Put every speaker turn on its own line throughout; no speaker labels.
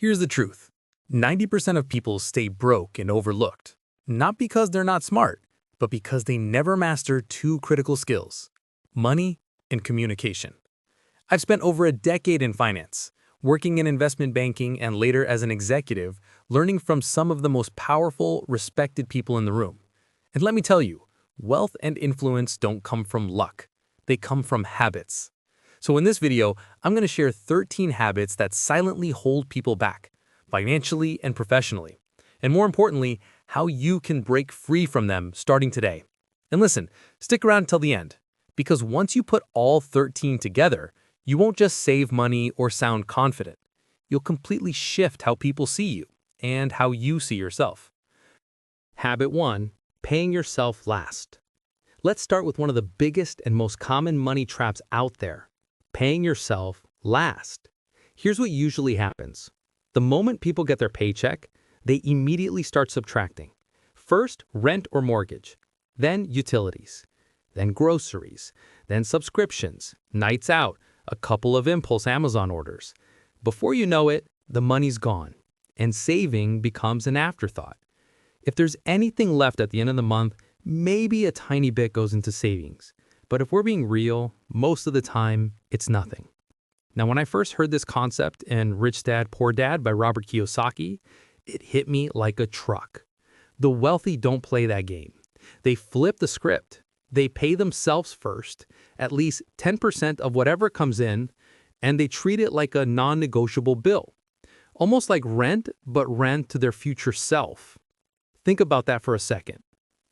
Here's the truth. 90% of people stay broke and overlooked, not because they're not smart, but because they never master two critical skills: money and communication. I've spent over a decade in finance, working in investment banking and later as an executive, learning from some of the most powerful, respected people in the room. And let me tell you, wealth and influence don't come from luck. They come from habits. So in this video, I'm going to share 13 habits that silently hold people back, financially and professionally. And more importantly, how you can break free from them starting today. And listen, stick around till the end, because once you put all 13 together, you won't just save money or sound confident. You'll completely shift how people see you and how you see yourself. Habit 1. Paying yourself last. Let's start with one of the biggest and most common money traps out there: paying yourself last. Here's what usually happens. The moment people get their paycheck, they immediately start subtracting. First, rent or mortgage, then utilities, then groceries, then subscriptions, nights out, a couple of impulse Amazon orders. Before you know it, the money's gone, and saving becomes an afterthought. If there's anything left at the end of the month, maybe a tiny bit goes into savings. But if we're being real, most of the time, it's nothing. Now, when I first heard this concept in Rich Dad, Poor Dad by Robert Kiyosaki, it hit me like a truck. The wealthy don't play that game. They flip the script. They pay themselves first, at least 10% of whatever comes in, and they treat it like a non-negotiable bill. Almost like rent, but rent to their future self. Think about that for a second.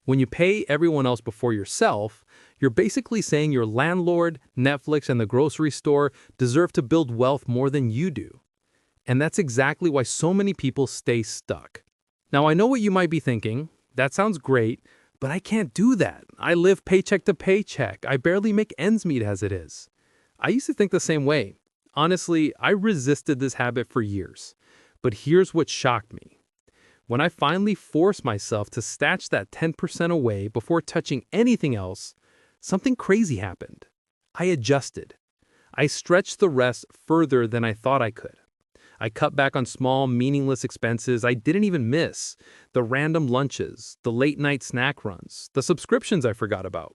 When you pay everyone else before yourself, you're basically saying your landlord, Netflix, and the grocery store deserve to build wealth more than you do. And that's exactly why so many people stay stuck. Now, I know what you might be thinking. That sounds great, but I can't do that. I live paycheck to paycheck. I barely make ends meet as it is. I used to think the same way. Honestly, I resisted this habit for years. But here's what shocked me. When I finally forced myself to stash that 10% away before touching anything else, something crazy happened. I adjusted. I stretched the rest further than I thought I could. I cut back on small, meaningless expenses I didn't even miss: the random lunches, the late-night snack runs, the subscriptions I forgot about.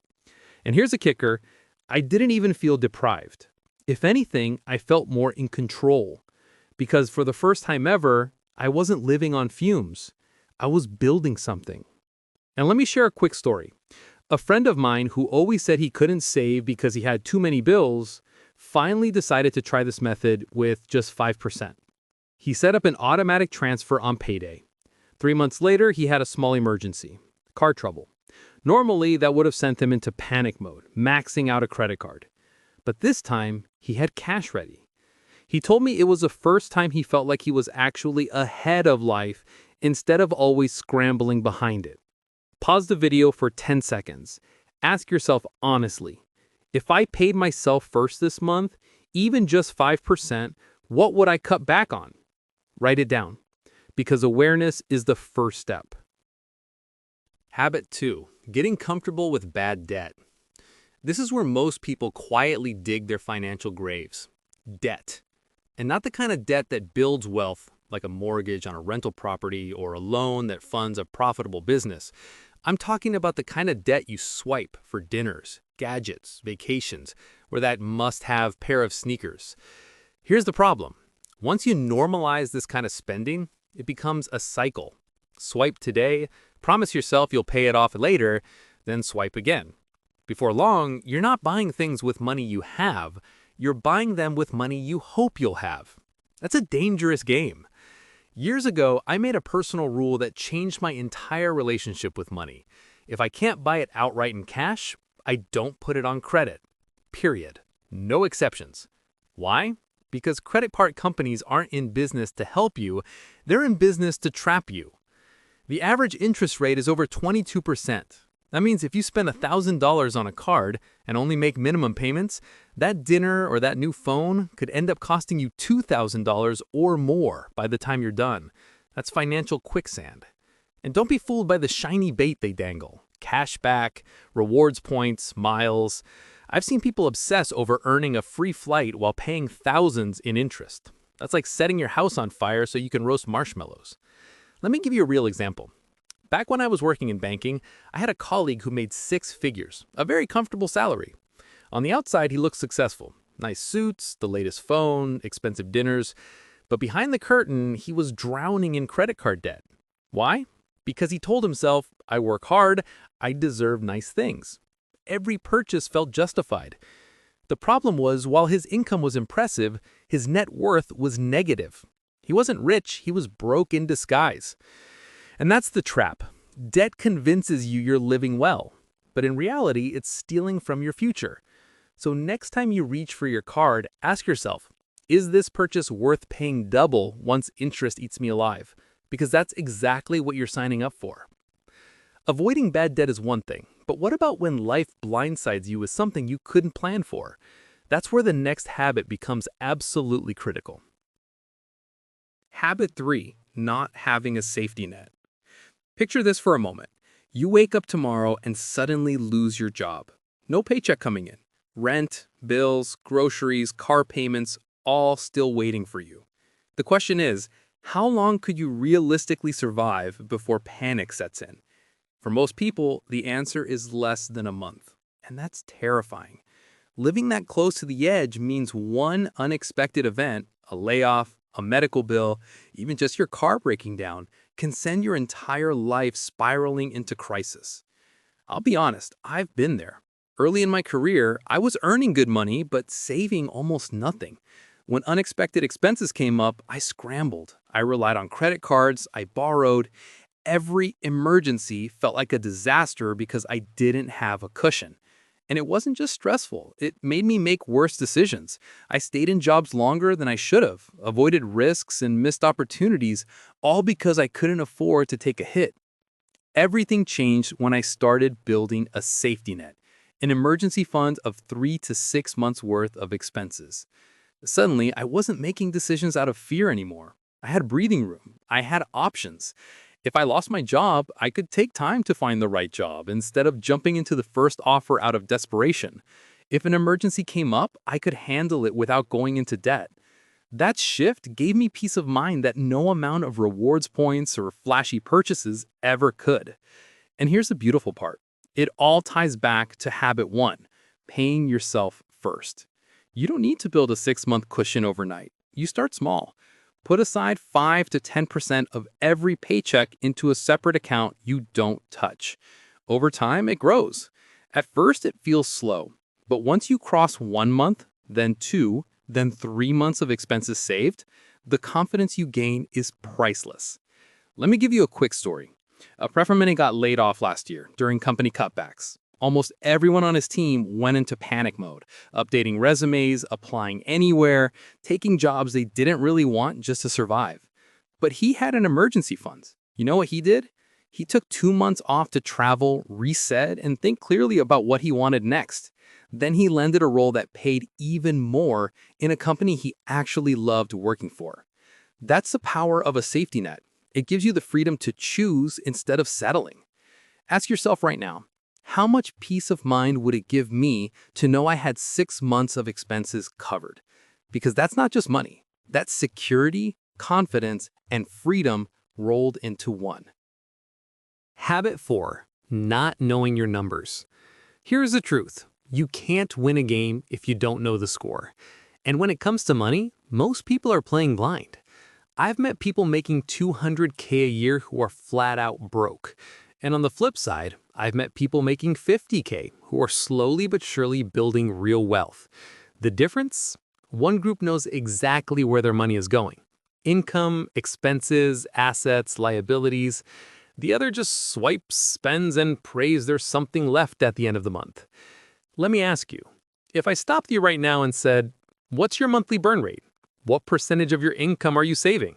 And here's a kicker: I didn't even feel deprived. If anything, I felt more in control. Because for the first time ever, I wasn't living on fumes. I was building something. And let me share a quick story. A friend of mine who always said he couldn't save because he had too many bills finally decided to try this method with just 5%. He set up an automatic transfer on payday. 3 months later, he had a small emergency: car trouble. Normally, that would have sent him into panic mode, maxing out a credit card. But this time, he had cash ready. He told me it was the first time he felt like he was actually ahead of life instead of always scrambling behind it. Pause the video for 10 seconds. Ask yourself honestly, if I paid myself first this month, even just 5%, what would I cut back on? Write it down, because awareness is the first step. Habit 2. Getting comfortable with bad debt. This is where most people quietly dig their financial graves. Debt. And not the kind of debt that builds wealth, like a mortgage on a rental property or a loan that funds a profitable business. I'm talking about the kind of debt you swipe for dinners, gadgets, vacations, or that must-have pair of sneakers. Here's the problem. Once you normalize this kind of spending, it becomes a cycle. Swipe today, promise yourself you'll pay it off later, then swipe again. Before long, you're not buying things with money you have. You're buying them with money you hope you'll have. That's a dangerous game. Years ago, I made a personal rule that changed my entire relationship with money. If I can't buy it outright in cash, I don't put it on credit. Period. No exceptions. Why? Because credit card companies aren't in business to help you, they're in business to trap you. The average interest rate is over 22%. That means if you spend $1,000 on a card and only make minimum payments, that dinner or that new phone could end up costing you $2,000 or more by the time you're done. That's financial quicksand. And don't be fooled by the shiny bait they dangle: cash back, rewards points, miles. I've seen people obsess over earning a free flight while paying thousands in interest. That's like setting your house on fire so you can roast marshmallows. Let me give you a real example. Back when I was working in banking, I had a colleague who made six figures, a very comfortable salary. On the outside, he looked successful. Nice suits, the latest phone, expensive dinners. But behind the curtain, he was drowning in credit card debt. Why? Because he told himself, I work hard, I deserve nice things. Every purchase felt justified. The problem was, while his income was impressive, his net worth was negative. He wasn't rich, he was broke in disguise. And that's the trap. Debt convinces you you're living well, but in reality, it's stealing from your future. So next time you reach for your card, ask yourself, is this purchase worth paying double once interest eats me alive? Because that's exactly what you're signing up for. Avoiding bad debt is one thing, but what about when life blindsides you with something you couldn't plan for? That's where the next habit becomes absolutely critical. Habit 3, not having a safety net. Picture this for a moment. You wake up tomorrow and suddenly lose your job. No paycheck coming in. Rent, bills, groceries, car payments, all still waiting for you. The question is, how long could you realistically survive before panic sets in? For most people, the answer is less than a month, and that's terrifying. Living that close to the edge means one unexpected event, a layoff, a medical bill, even just your car breaking down, can send your entire life spiraling into crisis. I'll be honest, I've been there. Early in my career, I was earning good money, but saving almost nothing. When unexpected expenses came up, I scrambled. I relied on credit cards, I borrowed. Every emergency felt like a disaster because I didn't have a cushion. And it wasn't just stressful, it made me make worse decisions. I stayed in jobs longer than I should have, avoided risks and missed opportunities, all because I couldn't afford to take a hit. Everything changed when I started building a safety net, an emergency fund of 3 to 6 months worth of expenses. Suddenly, I wasn't making decisions out of fear anymore. I had breathing room. I had options. If I lost my job, I could take time to find the right job instead of jumping into the first offer out of desperation. If an emergency came up, I could handle it without going into debt. That shift gave me peace of mind that no amount of rewards points or flashy purchases ever could. And here's the beautiful part. It all ties back to habit 1, paying yourself first. You don't need to build a 6-month cushion overnight. You start small. Put aside 5 to 10% of every paycheck into a separate account you don't touch. Over time, it grows. At first, it feels slow. But once you cross 1 month, then 2, then 3 months of expenses saved, the confidence you gain is priceless. Let me give you a quick story. A prefirmany got laid off last year during company cutbacks. Almost everyone on his team went into panic mode, updating resumes, applying anywhere, taking jobs they didn't really want just to survive. But he had an emergency fund. You know what he did? He took 2 months off to travel, reset, and think clearly about what he wanted next. Then he landed a role that paid even more in a company he actually loved working for. That's the power of a safety net. It gives you the freedom to choose instead of settling. Ask yourself right now, how much peace of mind would it give me to know I had 6 months of expenses covered? Because that's not just money. That's security, confidence, and freedom rolled into one. Habit 4, not knowing your numbers. Here's the truth. You can't win a game if you don't know the score. And when it comes to money, most people are playing blind. I've met people making $200K a year who are flat out broke. And on the flip side, I've met people making $50K who are slowly but surely building real wealth. The difference? One group knows exactly where their money is going. Income, expenses, assets, liabilities. The other just swipes, spends, and prays there's something left at the end of the month. Let me ask you, if I stopped you right now and said, what's your monthly burn rate? What percentage of your income are you saving?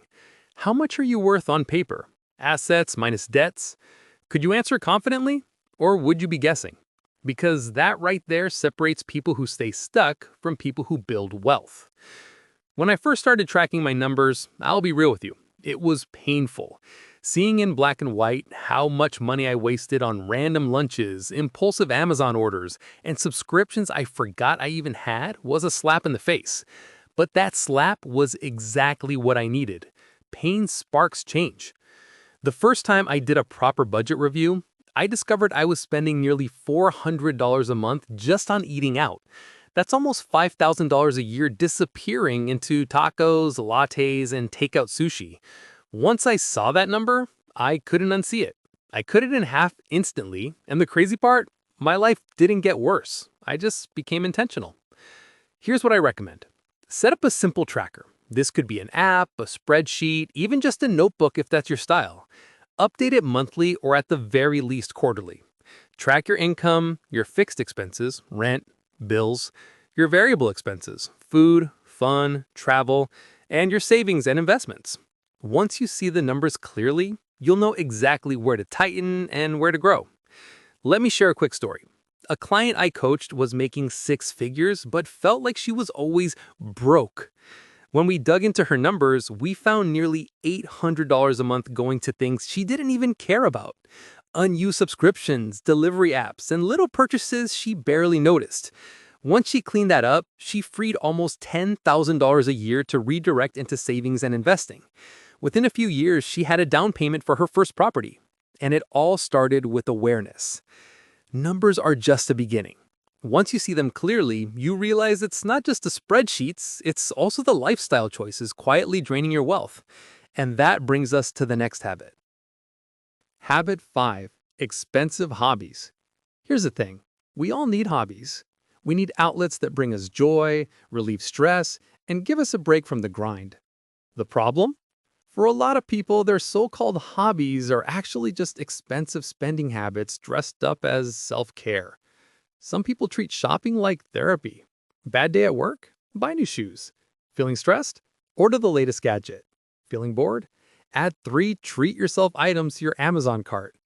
How much are you worth on paper? Assets minus debts? Could you answer confidently? Or would you be guessing? Because that right there separates people who stay stuck from people who build wealth. When I first started tracking my numbers, I'll be real with you, it was painful. Seeing in black and white how much money I wasted on random lunches, impulsive Amazon orders, and subscriptions I forgot I even had was a slap in the face. But that slap was exactly what I needed. Pain sparks change. The first time I did a proper budget review, I discovered I was spending nearly $400 a month just on eating out. That's almost $5,000 a year disappearing into tacos, lattes, and takeout sushi. Once I saw that number, I couldn't unsee it. I cut it in half instantly, and the crazy part, my life didn't get worse. I just became intentional. Here's what I recommend. Set up a simple tracker. This could be an app, a spreadsheet, even just a notebook if that's your style. Update it monthly or at the very least quarterly. Track your income, your fixed expenses, rent, bills, your variable expenses, food, fun, travel, and your savings and investments. Once you see the numbers clearly, you'll know exactly where to tighten and where to grow. Let me share a quick story. A client I coached was making six figures but felt like she was always broke. When we dug into her numbers, we found nearly $800 a month going to things she didn't even care about. Unused subscriptions, delivery apps, and little purchases she barely noticed. Once she cleaned that up, she freed almost $10,000 a year to redirect into savings and investing. Within a few years, she had a down payment for her first property. And it all started with awareness. Numbers are just the beginning. Once you see them clearly, you realize it's not just the spreadsheets, it's also the lifestyle choices quietly draining your wealth. And that brings us to the next habit. Habit 5. Expensive hobbies. Here's the thing. We all need hobbies. We need outlets that bring us joy, relieve stress, and give us a break from the grind. The problem? For a lot of people, their so-called hobbies are actually just expensive spending habits dressed up as self-care. Some people treat shopping like therapy. Bad day at work? Buy new shoes. Feeling stressed? Order the latest gadget. Feeling bored? Add 3 treat-yourself items to your Amazon cart.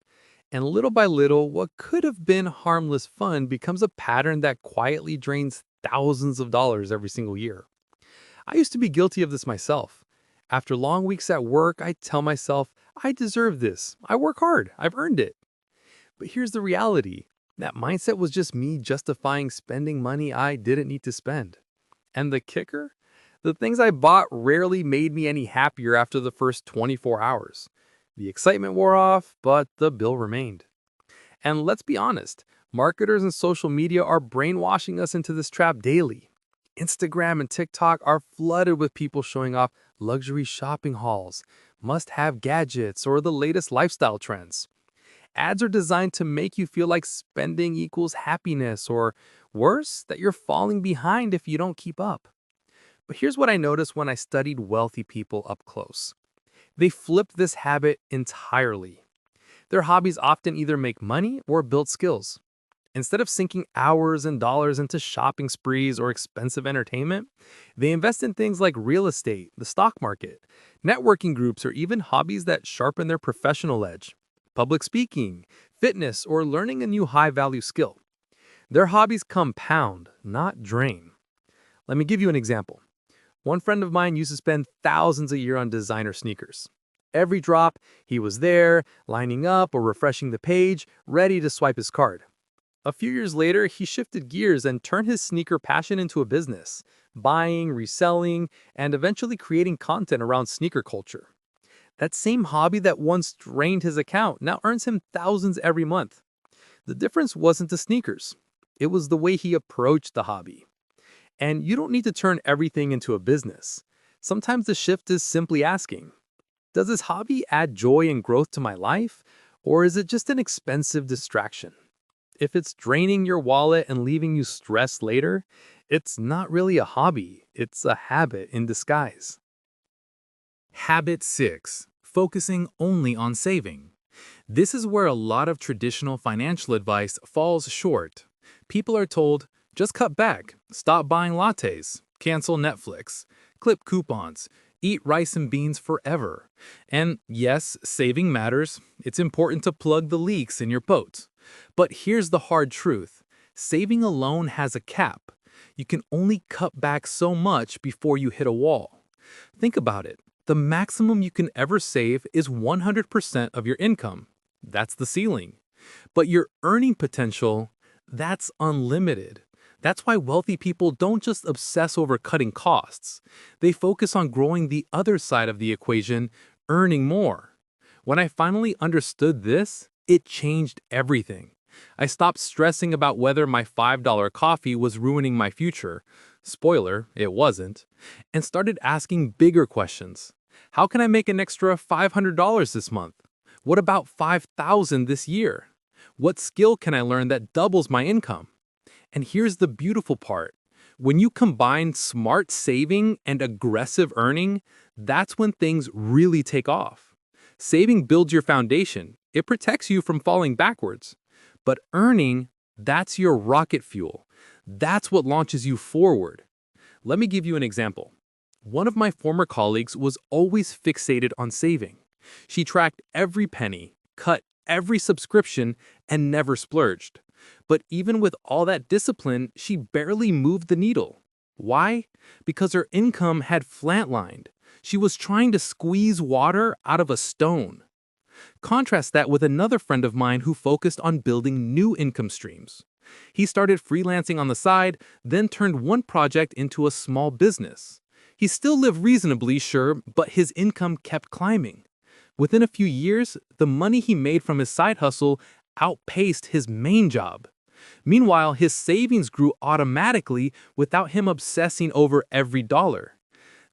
And little by little, what could have been harmless fun becomes a pattern that quietly drains thousands of dollars every single year. I used to be guilty of this myself. After long weeks at work, I tell myself, I deserve this. I work hard. I've earned it. But here's the reality. That mindset was just me justifying spending money I didn't need to spend. And the kicker? The things I bought rarely made me any happier after the first 24 hours. The excitement wore off, but the bill remained. And let's be honest, marketers and social media are brainwashing us into this trap daily. Instagram and TikTok are flooded with people showing off luxury shopping hauls, must-have gadgets, or the latest lifestyle trends. Ads are designed to make you feel like spending equals happiness, or worse, that you're falling behind if you don't keep up. But here's what I noticed when I studied wealthy people up close. They flipped this habit entirely. Their hobbies often either make money or build skills. Instead of sinking hours and dollars into shopping sprees or expensive entertainment, they invest in things like real estate, the stock market, networking groups, or even hobbies that sharpen their professional edge. Public speaking, fitness, or learning a new high-value skill. Their hobbies compound, not drain. Let me give you an example. One friend of mine used to spend thousands a year on designer sneakers. Every drop, he was there, lining up or refreshing the page, ready to swipe his card. A few years later, he shifted gears and turned his sneaker passion into a business, buying, reselling, and eventually creating content around sneaker culture. That same hobby that once drained his account now earns him thousands every month. The difference wasn't the sneakers. It was the way he approached the hobby. And you don't need to turn everything into a business. Sometimes the shift is simply asking, does this hobby add joy and growth to my life, or is it just an expensive distraction? If it's draining your wallet and leaving you stressed later, it's not really a hobby, it's a habit in disguise. Habit 6. Focusing only on saving. This is where a lot of traditional financial advice falls short. People are told, just cut back, stop buying lattes, cancel Netflix, clip coupons, eat rice and beans forever. And yes, saving matters. It's important to plug the leaks in your boat. But here's the hard truth. Saving alone has a cap. You can only cut back so much before you hit a wall. Think about it. The maximum you can ever save is 100% of your income. That's the ceiling. But your earning potential, that's unlimited. That's why wealthy people don't just obsess over cutting costs. They focus on growing the other side of the equation, earning more. When I finally understood this, it changed everything. I stopped stressing about whether my $5 coffee was ruining my future. Spoiler, it wasn't. And started asking bigger questions. How can I make an extra $500 this month? What about $5,000 this year? What skill can I learn that doubles my income? And here's the beautiful part. When you combine smart saving and aggressive earning, that's when things really take off. Saving builds your foundation. It protects you from falling backwards. But earning, that's your rocket fuel. That's what launches you forward. Let me give you an example. One of my former colleagues was always fixated on saving. She tracked every penny, cut every subscription, and never splurged. But even with all that discipline, she barely moved the needle. Why? Because her income had flatlined. She was trying to squeeze water out of a stone. Contrast that with another friend of mine who focused on building new income streams. He started freelancing on the side, then turned one project into a small business. He still lived reasonably, sure, but his income kept climbing. Within a few years, the money he made from his side hustle outpaced his main job. Meanwhile, his savings grew automatically without him obsessing over every dollar.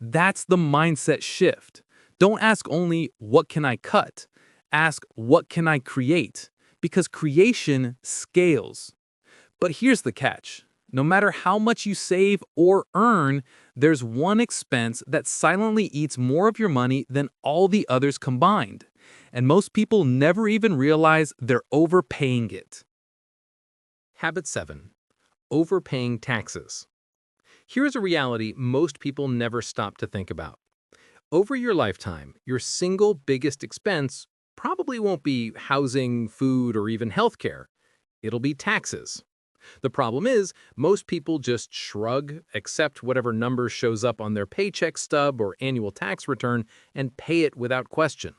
That's the mindset shift. Don't ask only, what can I cut? Ask, what can I create? Because creation scales. But here's the catch. No matter how much you save or earn, there's one expense that silently eats more of your money than all the others combined. And most people never even realize they're overpaying it. Habit 7. Overpaying taxes. Here's a reality most people never stop to think about. Over your lifetime, your single biggest expense probably won't be housing, food, or even healthcare. It'll be taxes. The problem is, most people just shrug, accept whatever number shows up on their paycheck stub or annual tax return, and pay it without question.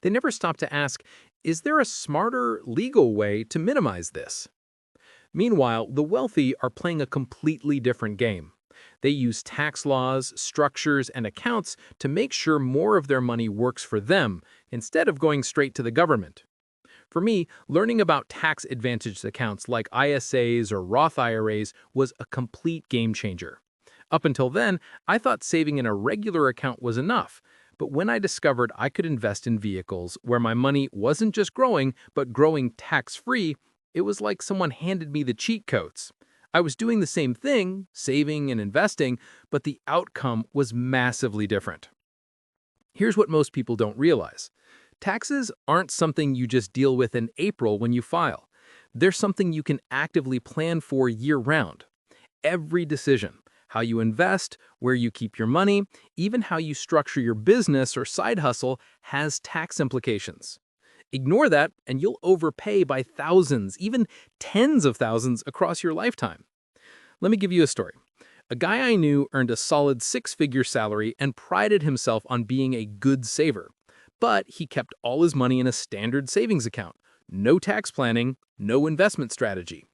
They never stop to ask, is there a smarter, legal way to minimize this? Meanwhile, the wealthy are playing a completely different game. They use tax laws, structures, and accounts to make sure more of their money works for them instead of going straight to the government. For me, learning about tax-advantaged accounts like ISAs or Roth IRAs was a complete game changer. Up until then, I thought saving in a regular account was enough. But when I discovered I could invest in vehicles where my money wasn't just growing, but growing tax-free, it was like someone handed me the cheat codes. I was doing the same thing, saving and investing, but the outcome was massively different. Here's what most people don't realize. Taxes aren't something you just deal with in April when you file. They're something you can actively plan for year-round. Every decision, how you invest, where you keep your money, even how you structure your business or side hustle, has tax implications. Ignore that, and you'll overpay by thousands, even tens of thousands across your lifetime. Let me give you a story. A guy I knew earned a solid six-figure salary and prided himself on being a good saver. But he kept all his money in a standard savings account. No tax planning, no investment strategy.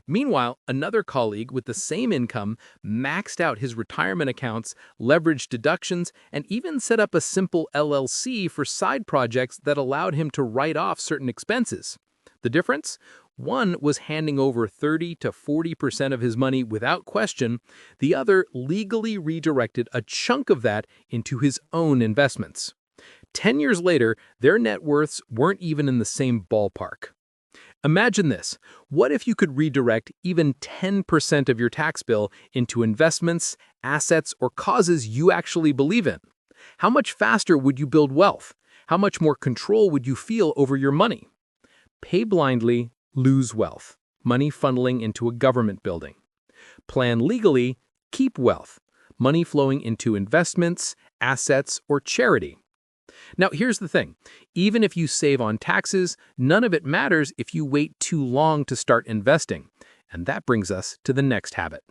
Meanwhile, another colleague with the same income maxed out his retirement accounts, leveraged deductions, and even set up a simple LLC for side projects that allowed him to write off certain expenses. The difference? One was handing over 30 to 40% of his money without question. The other legally redirected a chunk of that into his own investments. 10 years later, their net worths weren't even in the same ballpark. Imagine this. What if you could redirect even 10% of your tax bill into investments, assets, or causes you actually believe in? How much faster would you build wealth? How much more control would you feel over your money? Pay blindly, lose wealth. Money funneling into a government building. Plan legally, keep wealth. Money flowing into investments, assets, or charity. Now, here's the thing. Even if you save on taxes, none of it matters if you wait too long to start investing. And that brings us to the next habit.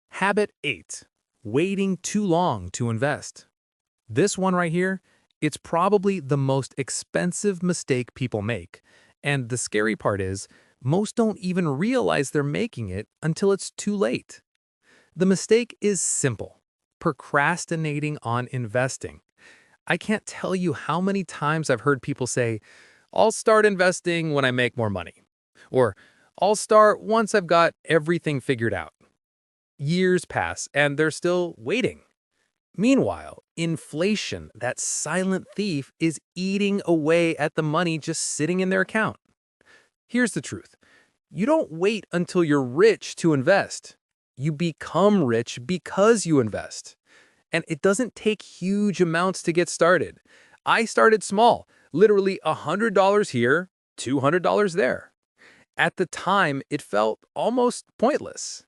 Habit 8. Waiting too long to invest. This one right here, it's probably the most expensive mistake people make. And the scary part is, Most don't even realize they're making it until it's too late. The mistake is simple: procrastinating on investing. I can't tell you how many times I've heard people say, I'll start investing when I make more money. Or, I'll start once I've got everything figured out. Years pass and they're still waiting. Meanwhile, inflation, that silent thief, is eating away at the money just sitting in their account. Here's the truth: you don't wait until you're rich to invest. You become rich because you invest. And it doesn't take huge amounts to get started. I started small, literally $100 here, $200 there. At the time, it felt almost pointless.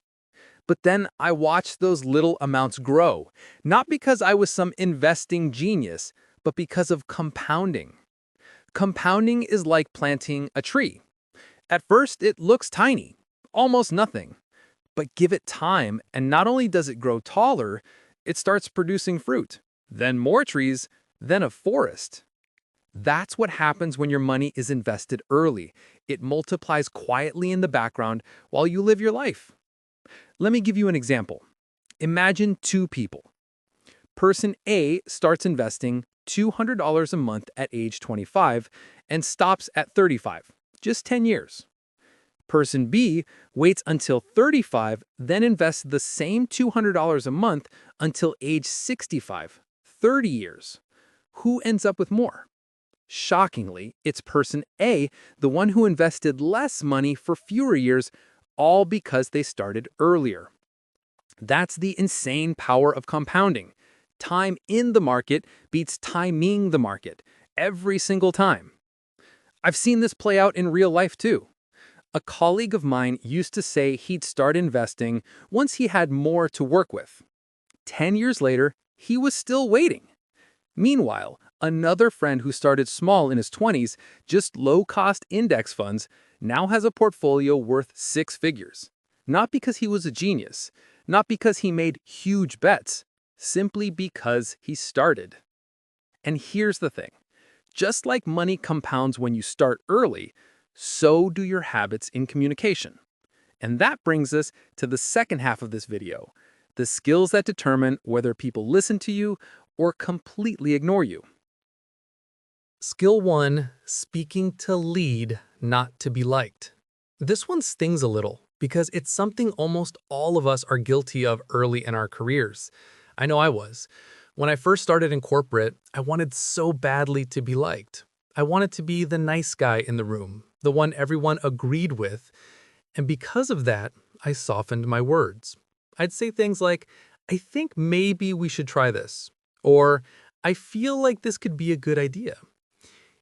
But then I watched those little amounts grow, not because I was some investing genius, but because of compounding. Compounding is like planting a tree. At first, it looks tiny, almost nothing. But give it time, and not only does it grow taller, it starts producing fruit, then more trees, then a forest. That's what happens when your money is invested early. It multiplies quietly in the background while you live your life. Let me give you an example. Imagine two people. Person A starts investing $200 a month at age 25 and stops at 35, just 10 years. Person B waits until 35, then invests the same $200 a month until age 65, 30 years. Who ends up with more? Shockingly, it's person A, the one who invested less money for fewer years, all because they started earlier. That's the insane power of compounding. Time in the market beats timing the market every single time. I've seen this play out in real life too. A colleague of mine used to say he'd start investing once he had more to work with. 10 years later, he was still waiting. Meanwhile, another friend who started small in his 20s, just low-cost index funds, now has a portfolio worth 6 figures. Not because he was a genius, not because he made huge bets, simply because he started. And here's the thing: just like money compounds when you start early, so do your habits in communication. And that brings us to the second half of this video: the skills that determine whether people listen to you or completely ignore you. Skill 1: speaking to lead, not to be liked. This one stings a little because it's something almost all of us are guilty of early in our careers. I know I was. When I first started in corporate, I wanted so badly to be liked. I wanted to be the nice guy in the room, the one everyone agreed with. And because of that, I softened my words. I'd say things like, I think maybe we should try this, or I feel like this could be a good idea.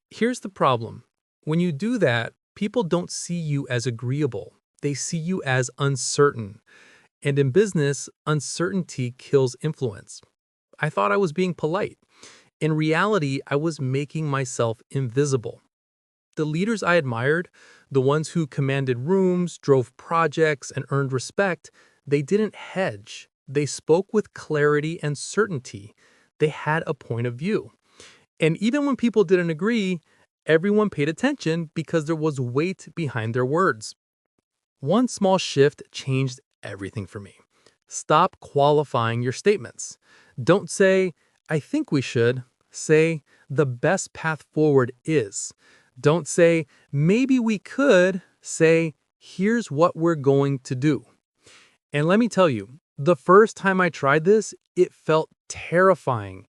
Here's the problem. When you do that, people don't see you as agreeable. They see you as uncertain. And in business, uncertainty kills influence. I thought I was being polite. In reality, I was making myself invisible. The leaders I admired, the ones who commanded rooms, drove projects, and earned respect, they didn't hedge. They spoke with clarity and certainty. They had a point of view. And even when people didn't agree, everyone paid attention because there was weight behind their words. One small shift changed everything for me. Stop qualifying your statements. Don't say, I think we should. Say, the best path forward is. Don't say, maybe we could. Say, here's what we're going to do. And let me tell you, the first time I tried this, it felt terrifying.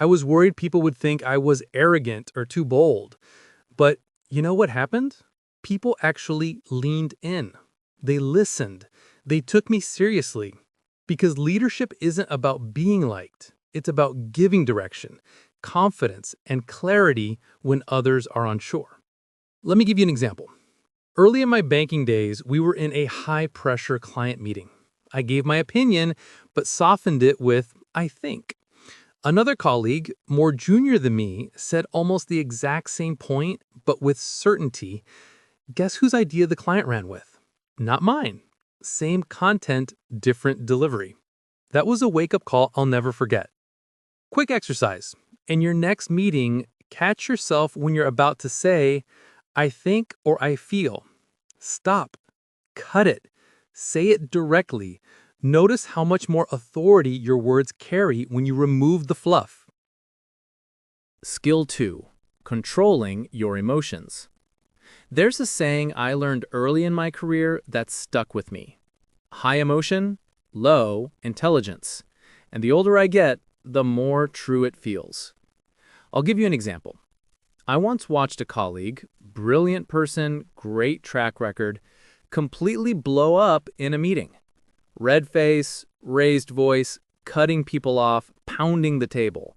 I was worried people would think I was arrogant or too bold. But you know what happened? People actually leaned in. They listened. They took me seriously. Because leadership isn't about being liked. It's about giving direction, confidence, and clarity when others are unsure. Let me give you an example. Early in my banking days, we were in a high-pressure client meeting. I gave my opinion, but softened it with, I think. Another colleague, more junior than me, said almost the exact same point, but with certainty. Guess whose idea the client ran with? Not mine. Same content, different delivery. That was a wake-up call I'll never forget. Quick exercise. In your next meeting, catch yourself when you're about to say, I think or I feel. Stop. Cut it. Say it directly. Notice how much more authority your words carry when you remove the fluff. Skill 2. Controlling your emotions. There's a saying I learned early in my career that stuck with me. High emotion, low intelligence. And the older I get, the more true it feels. I'll give you an example. I once watched a colleague, brilliant person, great track record, completely blow up in a meeting. Red face, raised voice, cutting people off, pounding the table.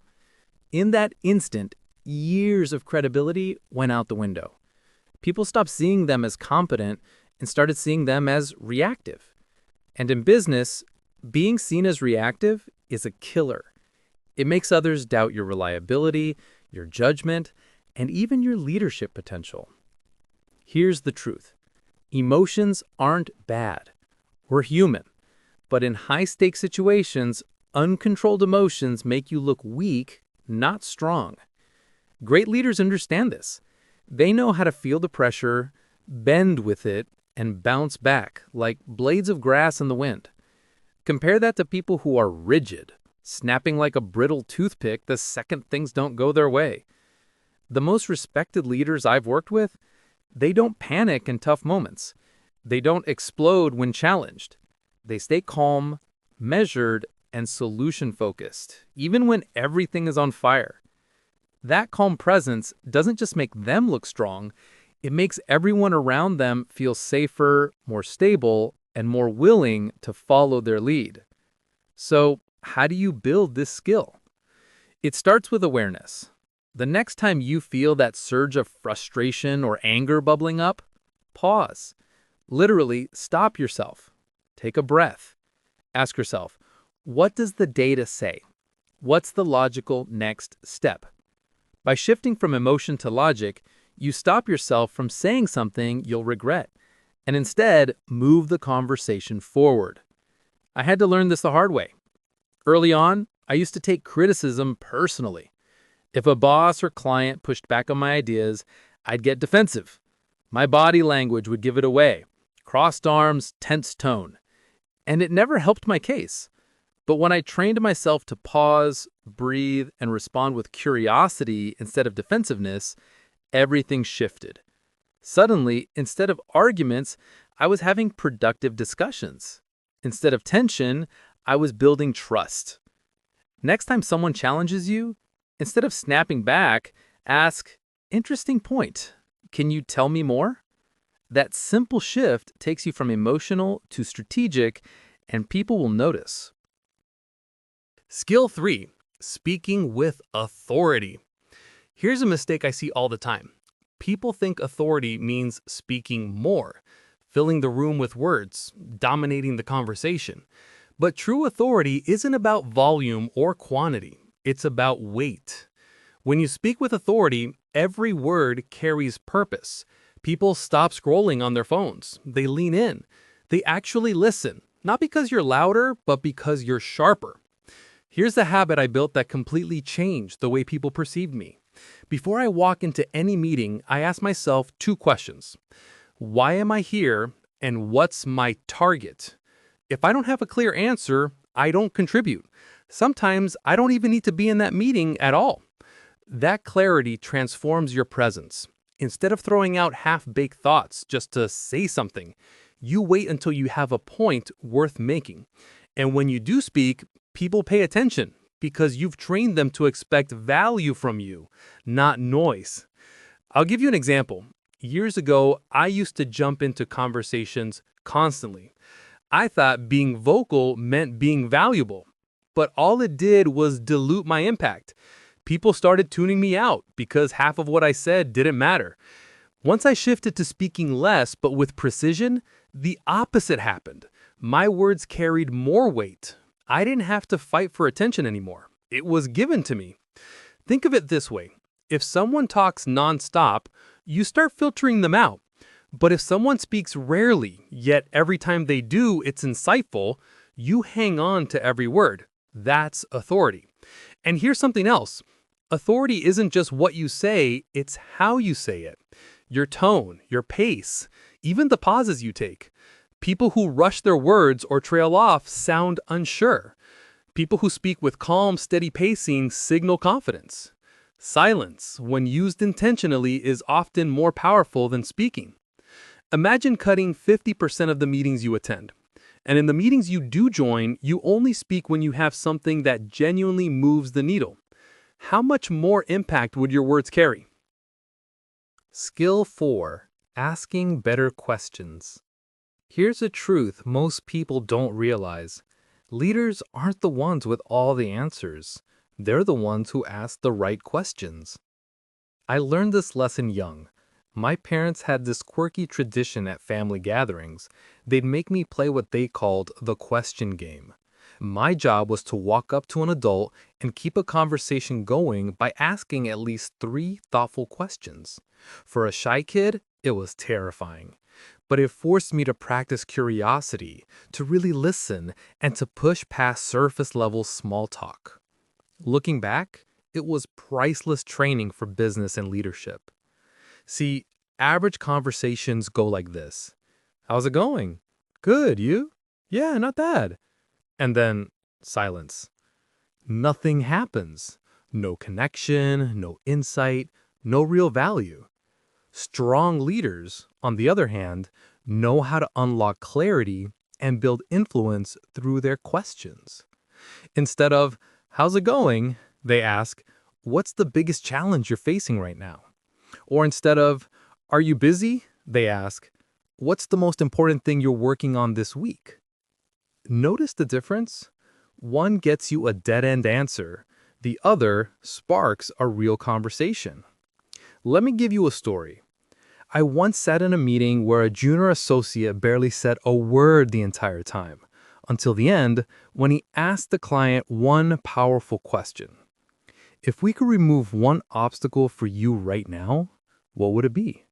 In that instant, years of credibility went out the window. People stopped seeing them as competent and started seeing them as reactive. And in business, being seen as reactive is a killer. It makes others doubt your reliability, your judgment, and even your leadership potential. Here's the truth. Emotions aren't bad. We're human. But in high-stakes situations, uncontrolled emotions make you look weak, not strong. Great leaders understand this. They know how to feel the pressure, bend with it, and bounce back like blades of grass in the wind. Compare that to people who are rigid, snapping like a brittle toothpick the second things don't go their way. The most respected leaders I've worked with, they don't panic in tough moments. They don't explode when challenged. They stay calm, measured, and solution-focused, even when everything is on fire. That calm presence doesn't just make them look strong, it makes everyone around them feel safer, more stable, and more willing to follow their lead. So, how do you build this skill? It starts with awareness. The next time you feel that surge of frustration or anger bubbling up, pause. Literally, stop yourself. Take a breath. Ask yourself, what does the data say? What's the logical next step? By shifting from emotion to logic, you stop yourself from saying something you'll regret, and instead move the conversation forward. I had to learn this the hard way. Early on, I used to take criticism personally. If a boss or client pushed back on my ideas, I'd get defensive. My body language would give it away. Crossed arms, tense tone. And it never helped my case. But when I trained myself to pause, breathe, and respond with curiosity instead of defensiveness, everything shifted. Suddenly, instead of arguments, I was having productive discussions. Instead of tension, I was building trust. Next time someone challenges you, instead of snapping back, ask, "Interesting point. Can you tell me more?" That simple shift takes you from emotional to strategic, and people will notice. Skill 3. Speaking with authority. Here's a mistake I see all the time. People think authority means speaking more, filling the room with words, dominating the conversation. But true authority isn't about volume or quantity. It's about weight. When you speak with authority, every word carries purpose. People stop scrolling on their phones. They lean in. They actually listen, not because you're louder, but because you're sharper. Here's the habit I built that completely changed the way people perceived me. Before I walk into any meeting, I ask myself 2 questions. Why am I here, and what's my target? If I don't have a clear answer, I don't contribute. Sometimes I don't even need to be in that meeting at all. That clarity transforms your presence. Instead of throwing out half-baked thoughts just to say something, you wait until you have a point worth making. And when you do speak, people pay attention because you've trained them to expect value from you, not noise. I'll give you an example. Years ago, I used to jump into conversations constantly. I thought being vocal meant being valuable, but all it did was dilute my impact. People started tuning me out because half of what I said didn't matter. Once I shifted to speaking less but with precision, the opposite happened. My words carried more weight. I didn't have to fight for attention anymore. It was given to me. Think of it this way. If someone talks nonstop, you start filtering them out. But if someone speaks rarely, yet every time they do, it's insightful, you hang on to every word. That's authority. And here's something else. Authority isn't just what you say, it's how you say it. your tone, your pace, even the pauses you take. People who rush their words or trail off sound unsure. People who speak with calm, steady pacing signal confidence. Silence, when used intentionally, is often more powerful than speaking. Imagine cutting 50% of the meetings you attend. And in the meetings you do join, you only speak when you have something that genuinely moves the needle. How much more impact would your words carry? Skill 4. Asking better questions. Here's a truth most people don't realize. Leaders aren't the ones with all the answers. They're the ones who ask the right questions. I learned this lesson young. My parents had this quirky tradition at family gatherings. They'd make me play what they called the question game. My job was to walk up to an adult and keep a conversation going by asking at least 3 thoughtful questions. For a shy kid, it was terrifying. But it forced me to practice curiosity, to really listen, and to push past surface-level small talk. Looking back, it was priceless training for business and leadership. See, average conversations go like this. How's it going? Good, you? Yeah, not bad. And then silence. Nothing happens. No connection, no insight, no real value. Strong leaders, on the other hand, know how to unlock clarity and build influence through their questions. Instead of, how's it going? They ask, what's the biggest challenge you're facing right now? Or instead of, are you busy? They ask, what's the most important thing you're working on this week? Notice the difference? One gets you a dead-end answer. The other sparks a real conversation. Let me give you a story. I once sat in a meeting where a junior associate barely said a word the entire time, until the end when he asked the client one powerful question. If we could remove one obstacle for you right now, what would it be?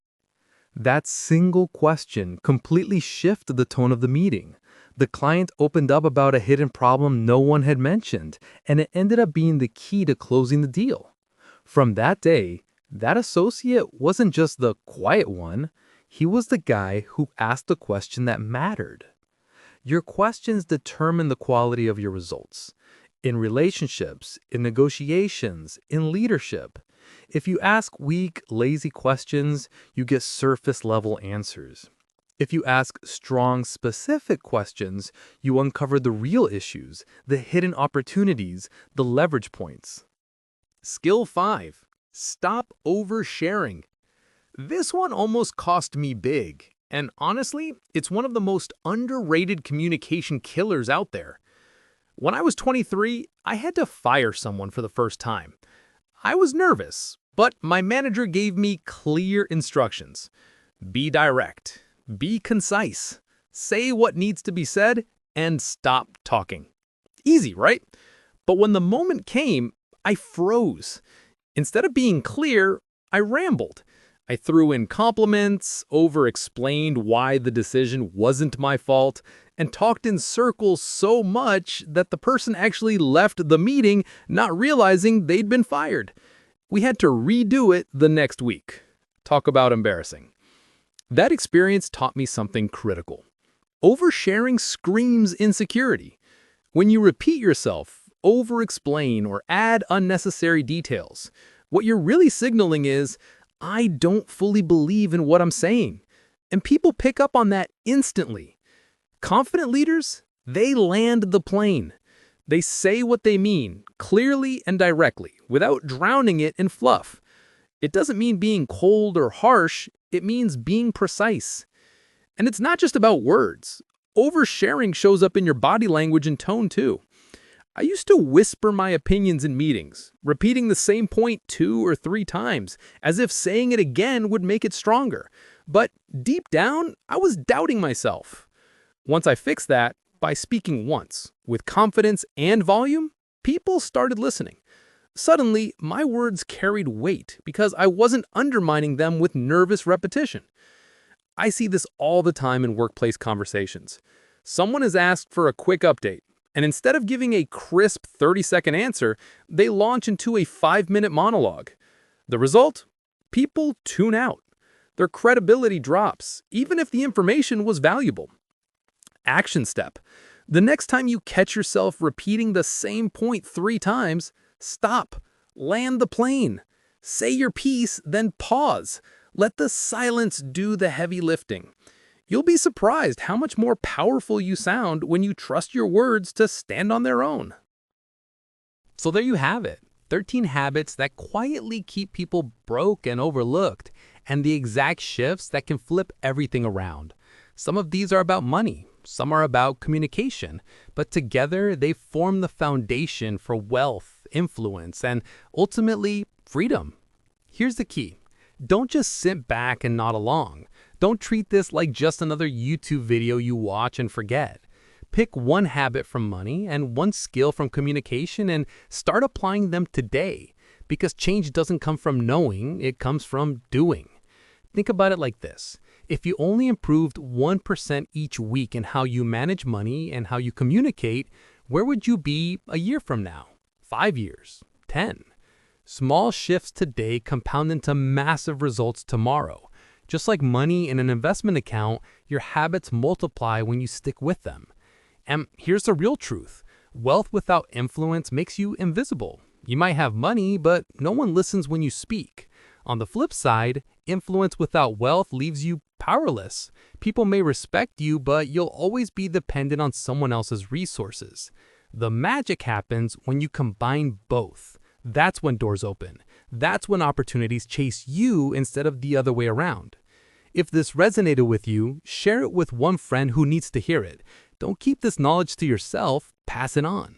That single question completely shifted the tone of the meeting. The client opened up about a hidden problem no one had mentioned, and it ended up being the key to closing the deal. From that day, that associate wasn't just the quiet one, he was the guy who asked the question that mattered. Your questions determine the quality of your results. In relationships, in negotiations, in leadership. If you ask weak, lazy questions, you get surface-level answers. If you ask strong, specific questions, you uncover the real issues, the hidden opportunities, the leverage points. Skill 5. Stop oversharing. This one almost cost me big, and honestly, it's one of the most underrated communication killers out there. When I was 23, I had to fire someone for the first time. I was nervous, but my manager gave me clear instructions. Be direct, be concise, say what needs to be said, and stop talking. Easy, right? But when the moment came, I froze. Instead of being clear, I rambled. I threw in compliments, over-explained why the decision wasn't my fault, and talked in circles so much that the person actually left the meeting not realizing they'd been fired. We had to redo it the next week. Talk about embarrassing. That experience taught me something critical. Oversharing screams insecurity. When you repeat yourself, over-explain, or add unnecessary details, what you're really signaling is, I don't fully believe in what I'm saying. And people pick up on that instantly. Confident leaders, they land the plane. They say what they mean, clearly and directly, without drowning it in fluff. It doesn't mean being cold or harsh, it means being precise. And it's not just about words. Oversharing shows up in your body language and tone too. I used to whisper my opinions in meetings, repeating the same point 2 or 3 times, as if saying it again would make it stronger. But deep down, I was doubting myself. Once I fixed that, by speaking once, with confidence and volume, people started listening. Suddenly, my words carried weight because I wasn't undermining them with nervous repetition. I see this all the time in workplace conversations. Someone is asked for a quick update, and instead of giving a crisp 30-second answer, they launch into a 5-minute monologue. The result? People tune out. Their credibility drops, even if the information was valuable. Action step. The next time you catch yourself repeating the same point 3 times, stop. Land the plane. Say your piece, then pause. Let the silence do the heavy lifting. You'll be surprised how much more powerful you sound when you trust your words to stand on their own. So there you have it. 13 habits that quietly keep people broke and overlooked, and the exact shifts that can flip everything around. Some of these are about money, some are about communication, but together they form the foundation for wealth, influence, and ultimately freedom. Here's the key. Don't just sit back and nod along. Don't treat this like just another YouTube video you watch and forget. Pick one habit from money and one skill from communication and start applying them today, because change doesn't come from knowing, it comes from doing. Think about it like this. If you only improved 1% each week in how you manage money and how you communicate, where would you be a year from now? 5 years? 10? Small shifts today compound into massive results tomorrow. Just like money in an investment account, your habits multiply when you stick with them. And here's the real truth. Wealth without influence makes you invisible. You might have money, but no one listens when you speak. On the flip side, influence without wealth leaves you powerless. People may respect you, but you'll always be dependent on someone else's resources. The magic happens when you combine both. That's when doors open. That's when opportunities chase you instead of the other way around. If this resonated with you, share it with one friend who needs to hear it. Don't keep this knowledge to yourself, pass it on.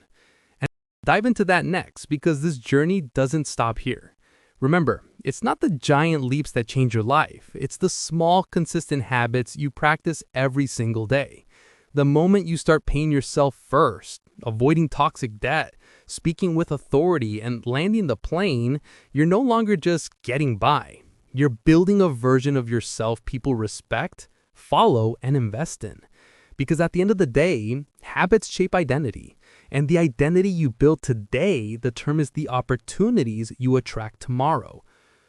And dive into that next, because this journey doesn't stop here. Remember, it's not the giant leaps that change your life. It's the small, consistent habits you practice every single day. The moment you start paying yourself first, avoiding toxic debt, speaking with authority, and landing the plane, you're no longer just getting by. You're building a version of yourself people respect, follow, and invest in. Because at the end of the day, habits shape identity. And the identity you build today determines the opportunities you attract tomorrow.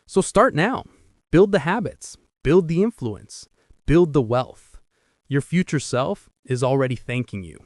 So start now. Build the habits, build the influence, build the wealth. Your future self is already thanking you.